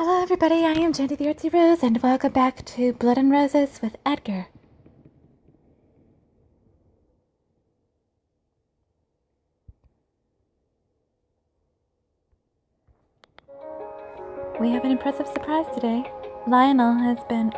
Hello everybody, I am Jenny the Artsy Rose, and welcome back to Blood and Roses with Edgar. We have an impressive surprise today. Lionel has been...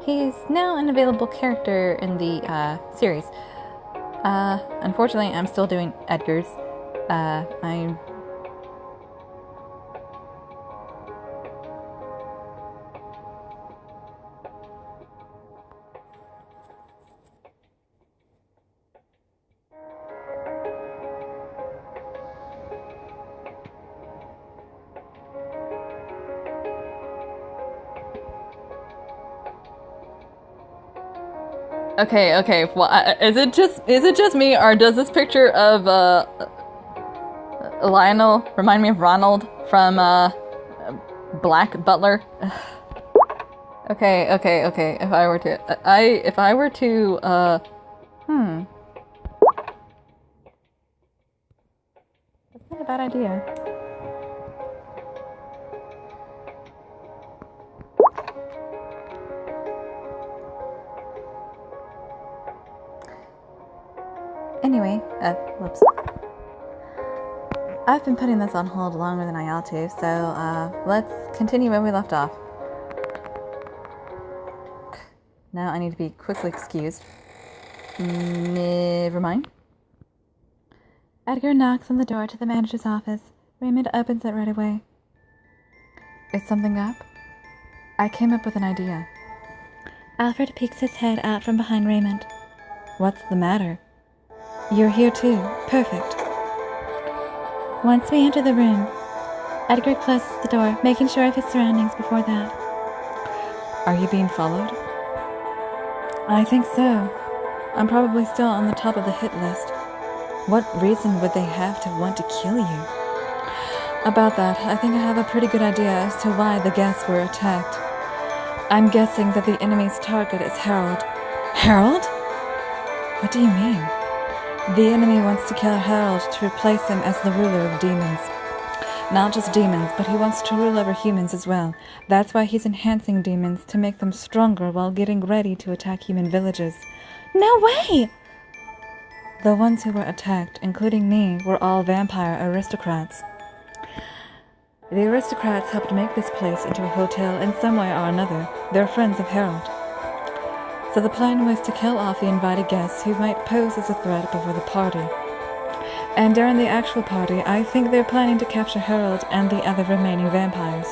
He's now an available character in the series. Unfortunately, I'm still doing Edgar's. I'm... Okay. Well, is it just me, or does this picture of Lionel remind me of Ronald from Black Butler? Okay. If I were to, that's not a bad idea. Anyway, whoops. I've been putting this on hold longer than I ought to, so let's continue where we left off. Now I need to be quickly excused. Never mind. Edgar knocks on the door to the manager's office. Raymond opens it right away. Is something up? I came up with an idea. Alfred peeks his head out from behind Raymond. What's the matter? You're here too. Perfect. Once we enter the room, Edgar closes the door, making sure of his surroundings before that. Are you being followed? I think so. I'm probably still on the top of the hit list. What reason would they have to want to kill you? About that, I think I have a pretty good idea as to why the guests were attacked. I'm guessing that the enemy's target is Harold. Harold? What do you mean? The enemy wants to kill Harold to replace him as the ruler of demons. Not just demons, but he wants to rule over humans as well. That's why he's enhancing demons to make them stronger while getting ready to attack human villages. No way! The ones who were attacked, including me, were all vampire aristocrats. The aristocrats helped make this place into a hotel in some way or another. They're friends of Harold. So the plan was to kill off the invited guests who might pose as a threat before the party. And during the actual party, I think they're planning to capture Harold and the other remaining vampires.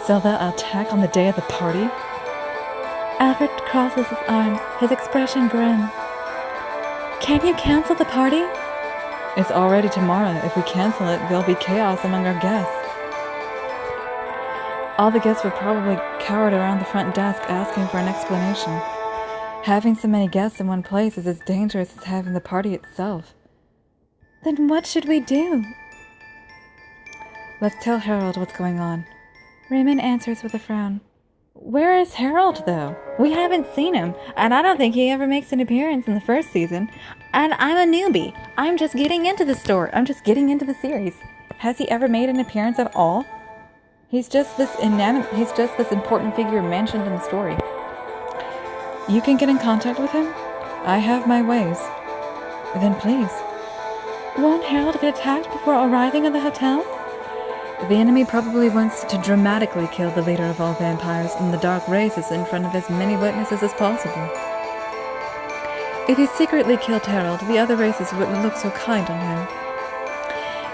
So they'll attack on the day of the party? Alfred crosses his arms, his expression grim. Can you cancel the party? It's already tomorrow. If we cancel it, there'll be chaos among our guests. All the guests were probably cowered around the front desk asking for an explanation. Having so many guests in one place is as dangerous as having the party itself. Then what should we do? Let's tell Harold what's going on. Raymond answers with a frown. Where is Harold, though? We haven't seen him, and I don't think he ever makes an appearance in the first season. And I'm a newbie. I'm just getting into the story. I'm just getting into the series. Has he ever made an appearance at all? He's just this important figure mentioned in the story. You can get in contact with him? I have my ways. Then please. Won't Harold get attacked before arriving at the hotel? The enemy probably wants to dramatically kill the leader of all vampires in the dark races in front of as many witnesses as possible. If he secretly killed Harold, the other races wouldn't look so kind on him.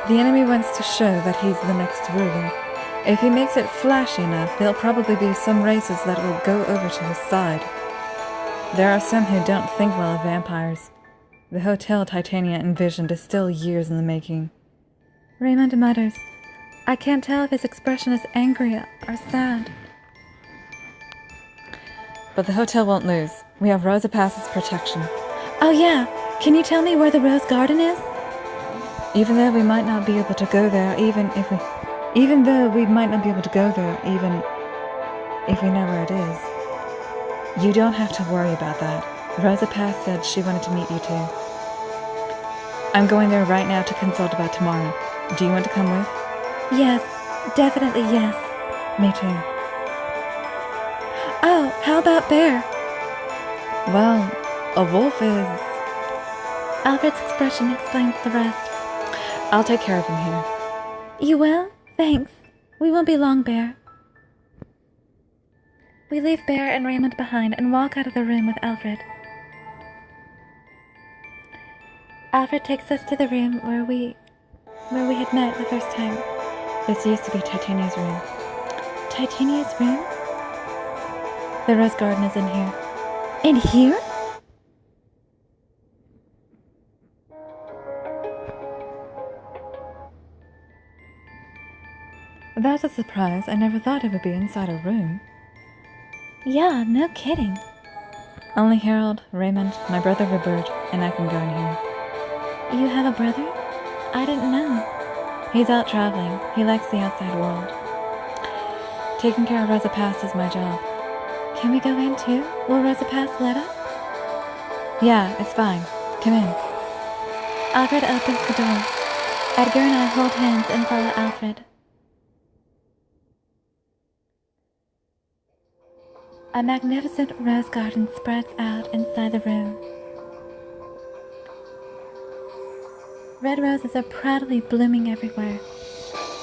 The enemy wants to show that he's the next ruler. If he makes it flashy enough, there'll probably be some races that will go over to his side. There are some who don't think well of vampires. The hotel Titania envisioned is still years in the making. Raymond mutters. I can't tell if his expression is angry or sad. But the hotel won't lose. We have Rosa Pass's protection. Oh yeah, can you tell me where the Rose Garden is? Even though we might not be able to go there, even if we know where it is. You don't have to worry about that. Rosa Pass said she wanted to meet you too. I'm going there right now to consult about tomorrow. Do you want to come with? Yes, definitely yes. Me too. Oh, how about Bear? Well, a wolf is... Alfred's expression explains the rest. I'll take care of him here. You will? Thanks. We won't be long, Bear. We leave Bear and Raymond behind and walk out of the room with Alfred. Alfred takes us to the room where we had met the first time. This used to be Titania's room. Titania's room? The rose garden is in here. In here? That's a surprise. I never thought it would be inside a room. Yeah, no kidding. Only Harold, Raymond, my brother Robert, and I can go in here. You have a brother? I didn't know. He's out traveling. He likes the outside world. Taking care of Rosa Past is my job. Can we go in too? Will Rosa Past let us? Yeah, it's fine. Come in. Alfred opens the door. Edgar and I hold hands and follow Alfred. A magnificent rose garden spreads out inside the room. Red roses are proudly blooming everywhere.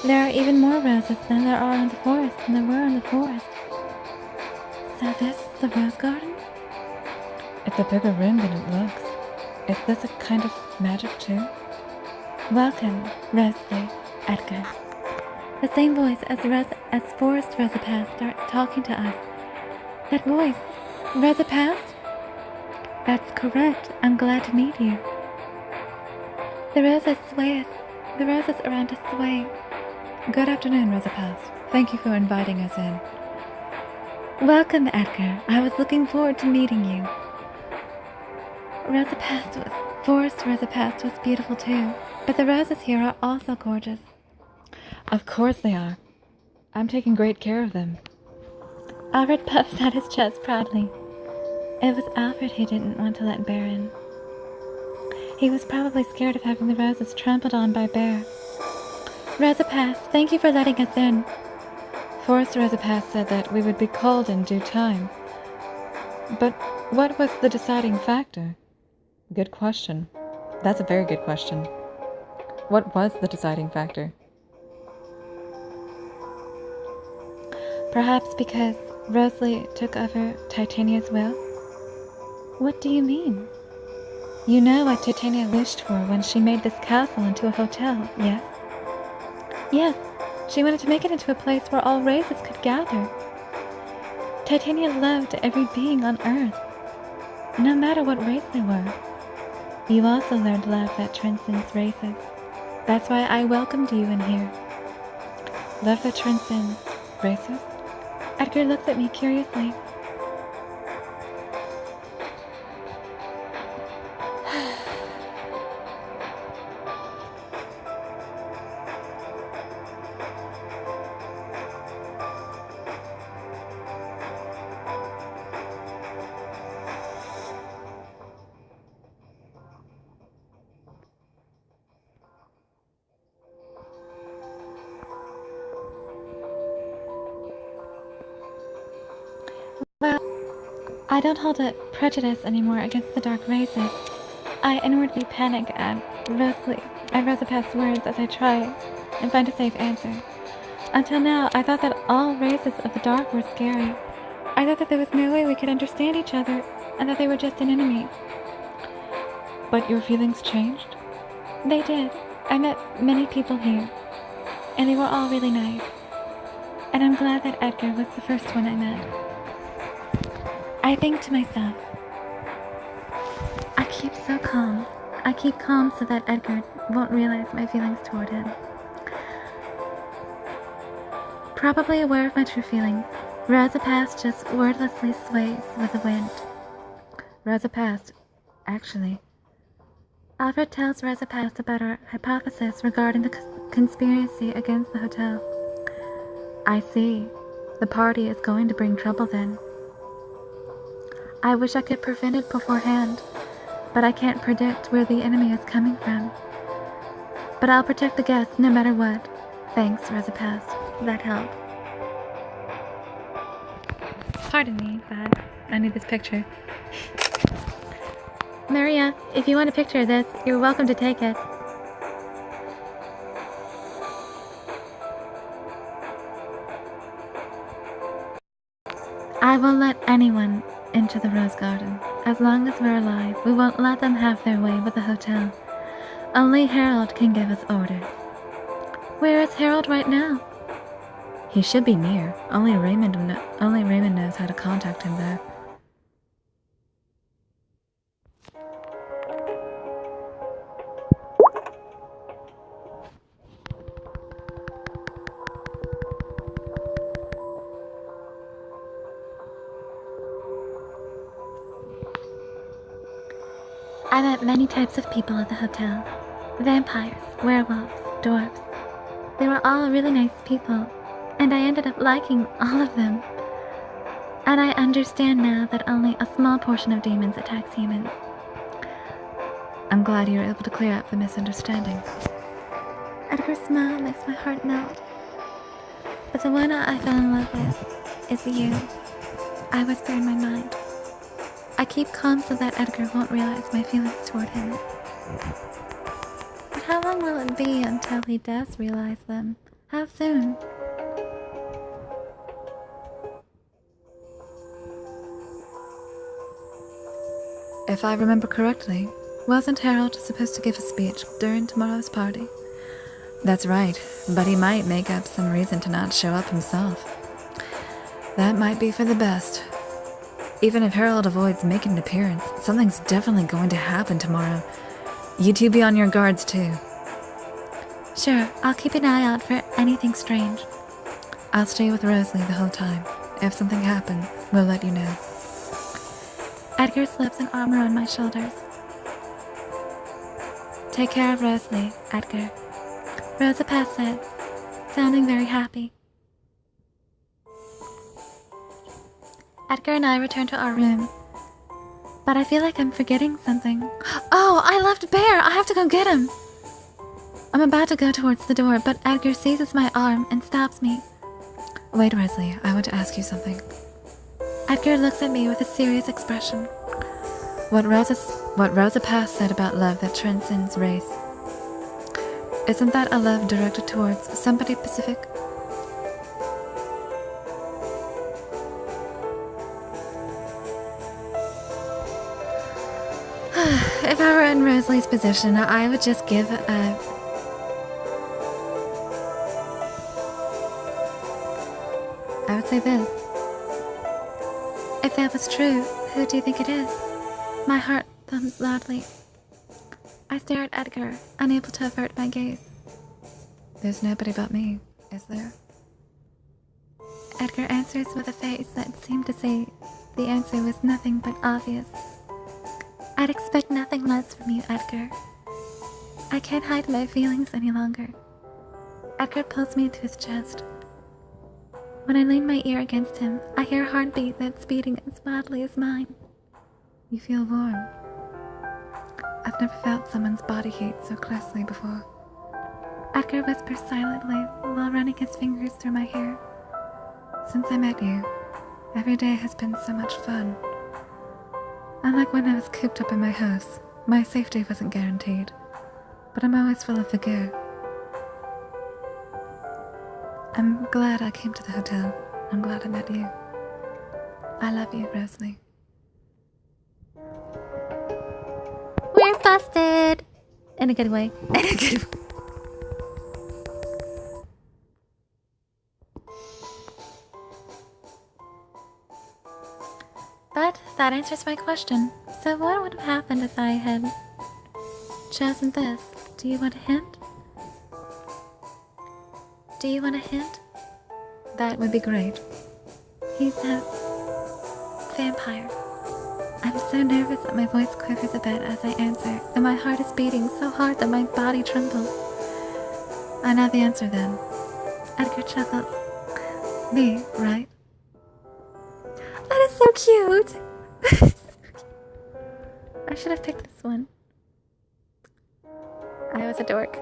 There are even more roses than there are in the forest than there were in the forest. So this is the rose garden? It's a bigger room than it looks. Is this a kind of magic too? Welcome, Rosalie, Edgar. The same voice as Forest Rosa Past starts talking to us. That voice, Rosa Past? That's correct. I'm glad to meet you. The roses sway us. The roses around us sway. Good afternoon, Rosa Past. Thank you for inviting us in. Welcome, Edgar. I was looking forward to meeting you. Forest Rosa Past was beautiful too, but the roses here are also gorgeous. Of course they are. I'm taking great care of them. Alfred puffs out his chest proudly. It was Alfred who didn't want to let Bear in. He was probably scared of having the roses trampled on by Bear. Rosa Past, thank you for letting us in. Forest Rosa Past said that we would be called in due time. But what was the deciding factor? Good question. That's a very good question. What was the deciding factor? Perhaps because Rosalie took over Titania's will? What do you mean? You know what Titania wished for when she made this castle into a hotel, yes? Yes, she wanted to make it into a place where all races could gather. Titania loved every being on Earth, no matter what race they were. You also learned love that transcends races. That's why I welcomed you in here. Love that transcends races? Edgar looks at me curiously. Well, I don't hold a prejudice anymore against the dark races. I inwardly panic at Rosa Past's words as I try and find a safe answer. Until now, I thought that all races of the dark were scary. I thought that there was no way we could understand each other, and that they were just an enemy. But your feelings changed? They did. I met many people here, and they were all really nice. And I'm glad that Edgar was the first one I met. I think to myself, I keep so calm. I keep calm so that Edgar won't realize my feelings toward him. Probably aware of my true feelings, Rosa Past just wordlessly sways with the wind. Rosa Past, actually. Alfred tells Rosa Past about our hypothesis regarding the conspiracy against the hotel. I see. The party is going to bring trouble then. I wish I could prevent it beforehand, but I can't predict where the enemy is coming from. but I'll protect the guests no matter what. Thanks, Rosa Past. That helped. Pardon me, but I need this picture. Maria, if you want a picture of this, you're welcome to take it. I won't let anyone into the Rose Garden. As long as we're alive, we won't let them have their way with the hotel. Only Harold can give us orders. Where is Harold right now? He should be near. Only Raymond knows how to contact him, though. I met many types of people at the hotel. Vampires, werewolves, dwarves. They were all really nice people, and I ended up liking all of them. And I understand now that only a small portion of demons attacks humans. I'm glad you were able to clear up the misunderstanding. Edgar's smile makes my heart melt. But the one I fell in love with is you. I whisper in my mind. I keep calm so that Edgar won't realize my feelings toward him. But how long will it be until he does realize them? How soon? If I remember correctly, wasn't Harold supposed to give a speech during tomorrow's party? That's right, but he might make up some reason to not show up himself. That might be for the best. Even if Harold avoids making an appearance, something's definitely going to happen tomorrow. You two be on your guards, too. Sure, I'll keep an eye out for anything strange. I'll stay with Rosalie the whole time. If something happens, we'll let you know. Edgar slips an arm around my shoulders. Take care of Rosalie, Edgar. Rosa Past said, sounding very happy. Edgar and I return to our room. But I feel like I'm forgetting something. Oh, I left Bear! I have to go get him! I'm about to go towards the door, but Edgar seizes my arm and stops me. Wait, Rosalie, I want to ask you something. Edgar looks at me with a serious expression. What Rosa Past said about love that transcends race. Isn't that a love directed towards somebody specific? If I were in Rosalie's position, I would just give I would say this. If that was true, who do you think it is? My heart thumps loudly. I stare at Edgar, unable to avert my gaze. There's nobody but me, is there? Edgar answers with a face that seemed to say the answer was nothing but obvious. I'd expect nothing less from you, Edgar. I can't hide my feelings any longer. Edgar pulls me into his chest. When I lean my ear against him, I hear a heartbeat that's beating as wildly as mine. You feel warm. I've never felt someone's body heat so closely before. Edgar whispers silently while running his fingers through my hair. Since I met you, every day has been so much fun. Unlike when I was cooped up in my house, my safety wasn't guaranteed, but I'm always full of vigor. I'm glad I came to the hotel. I'm glad I met you. I love you, Rosalie. We're busted! In a good way. In a good way. But that answers my question. So what would have happened if I had chosen this? Do you want a hint? Do you want a hint? That would be great. He's a vampire. I'm so nervous that my voice quivers a bit as I answer, and my heart is beating so hard that my body trembles. I know the answer then. Edgar chuckles. Me, right? That is so cute! I should have picked this one. I was a dork.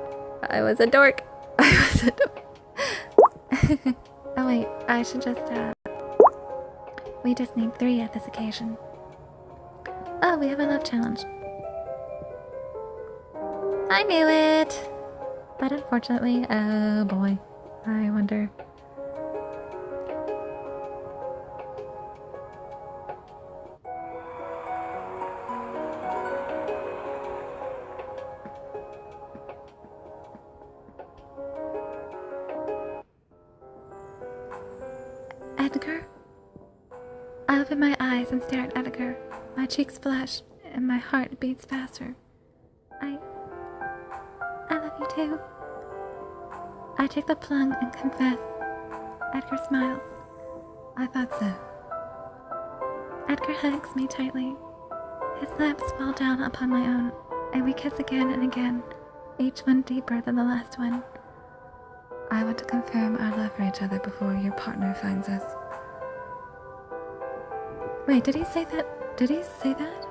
I was a dork. I was a dork. Oh wait, I should just, we just need 3 at this occasion. Oh, we have a love challenge. I knew it! But unfortunately, oh boy, I wonder. Edgar? I open my eyes and stare at Edgar. My cheeks flush and my heart beats faster. I love you too. I take the plunge and confess. Edgar smiles. I thought so. Edgar hugs me tightly. His lips fall down upon my own, and we kiss again and again, each one deeper than the last one. I want to confirm our love for each other before your partner finds us. Wait, did he say that? Did he say that?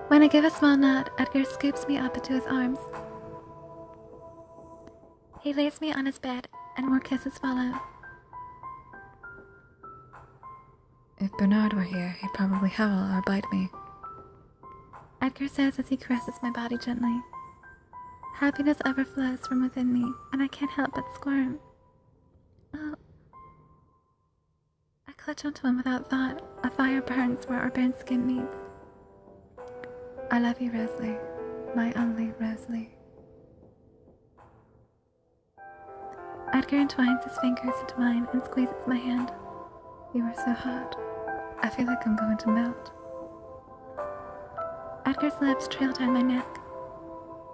When I give a small nod, Edgar scoops me up into his arms. He lays me on his bed, and more kisses follow. If Bernard were here, he'd probably howl or bite me. Edgar says as he caresses my body gently. Happiness overflows from within me, and I can't help but squirm. Oh. I clutch onto him without thought. A fire burns where our burnt skin meets. I love you, Rosalie. My only Rosalie. Edgar entwines his fingers into mine and squeezes my hand. You are so hot. I feel like I'm going to melt. Edgar's lips trail down my neck.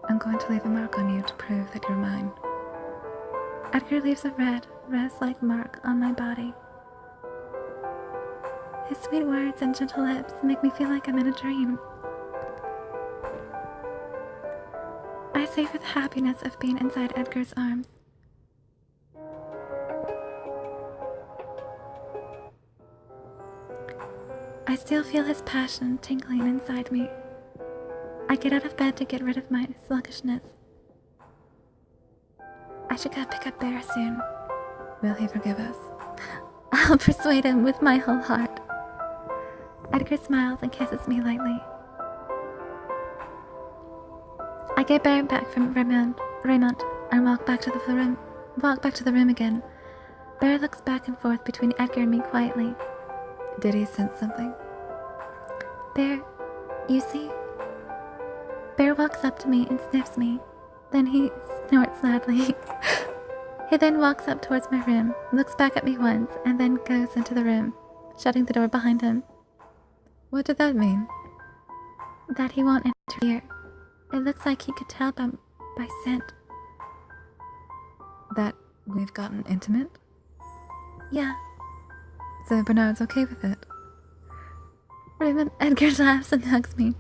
I'm going to leave a mark on you to prove that you're mine. Edgar leaves a red, rose-like mark on my body. His sweet words and gentle lips make me feel like I'm in a dream. I savor the happiness of being inside Edgar's arms. I still feel his passion tingling inside me. I get out of bed to get rid of my sluggishness. I should go pick up Bear soon. Will he forgive us? I'll persuade him with my whole heart. Edgar smiles and kisses me lightly. I get Bear back from Raymond and walk back to the room again. Bear looks back and forth between Edgar and me quietly. Did he sense something? Bear, you see? Bear walks up to me and sniffs me. Then he snorts sadly. He then walks up towards my room, looks back at me once, and then goes into the room, shutting the door behind him. What did that mean? That he won't enter here. It looks like he could tell by scent. That we've gotten intimate? Yeah. So Bernard's okay with it? Raymond Edgar laughs and hugs me.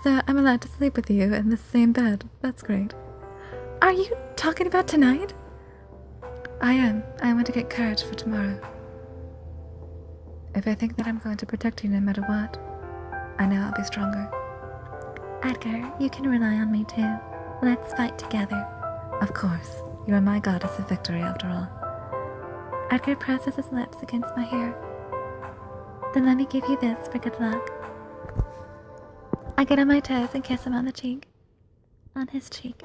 So I'm allowed to sleep with you in the same bed. That's great. Are you talking about tonight? I am. I want to get courage for tomorrow. If I think that I'm going to protect you no matter what, I know I'll be stronger. Edgar, you can rely on me too. Let's fight together. Of course. You are my goddess of victory after all. Edgar presses his lips against my hair. Then let me give you this for good luck. I get on my toes and kiss him on the cheek. On his cheek.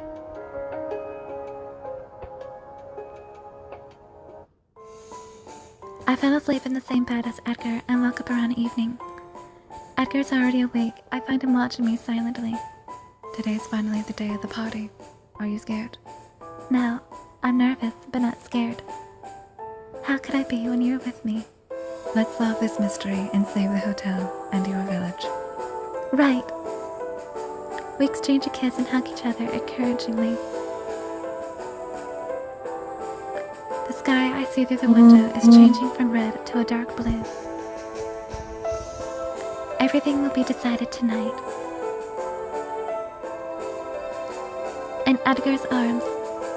I fell asleep in the same bed as Edgar and woke up around evening. Edgar's already awake. I find him watching me silently. Today's finally the day of the party. Are you scared? No, I'm nervous, but not scared. How could I be when you're with me? Let's solve this mystery and save the hotel and your village. Right. We exchange a kiss and hug each other encouragingly. The sky I see through the window is changing from red to a dark blue. Everything will be decided tonight. In Edgar's arms,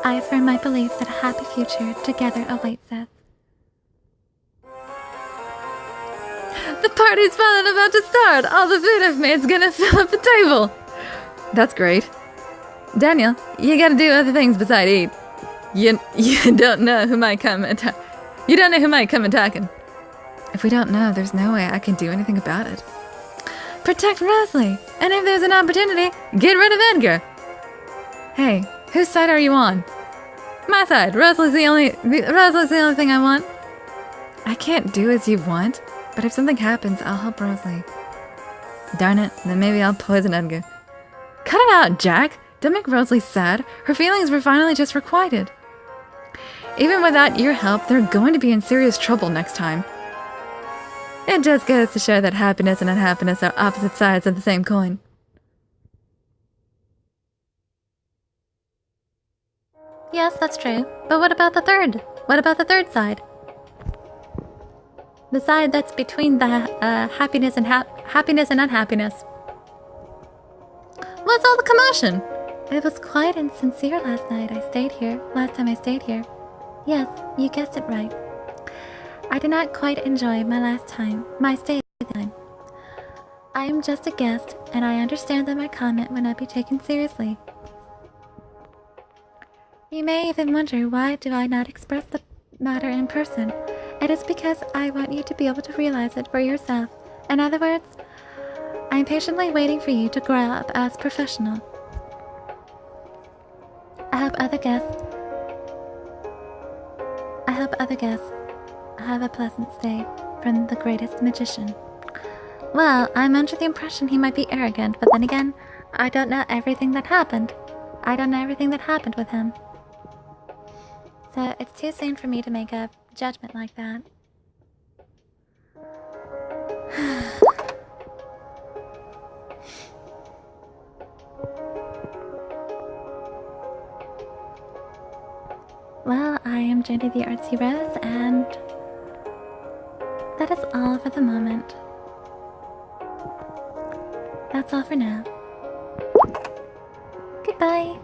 I affirm my belief that a happy future together awaits us. The party's finally about to start! All the food I've made's gonna fill up the table! That's great. Daniel, you gotta do other things besides eat. You don't know who might come you don't know who might come attacking. If we don't know, there's no way I can do anything about it. Protect Rosalie, and if there's an opportunity, get rid of Edgar. Hey, whose side are you on? My side. Rosalie's the only thing I want. I can't do as you want, but if something happens, I'll help Rosalie. Darn it, then maybe I'll poison Edgar. Cut it out, Jack. Don't make Rosalie sad. Her feelings were finally just requited. Even without your help, they're going to be in serious trouble next time. It just goes to show that happiness and unhappiness are opposite sides of the same coin. Yes, that's true. But what about the third? What about the third side? The side that's between the happiness and unhappiness. What's all the commotion? It was quiet and sincere last time I stayed here. Yes, you guessed it right. I did not quite enjoy my stay time. I am just a guest, and I understand that my comment would not be taken seriously. You may even wonder why do I not express the matter in person. It is because I want you to be able to realize it for yourself. In other words, I am patiently waiting for you to grow up as professional. I hope other guests have a pleasant stay from the greatest magician. Well, I'm under the impression he might be arrogant, but then again, I don't know everything that happened. With him. So it's too soon for me to make a judgment like that. Well, I am Jenny the Artsy Rose, and that is all for the moment. That's all for now. Goodbye.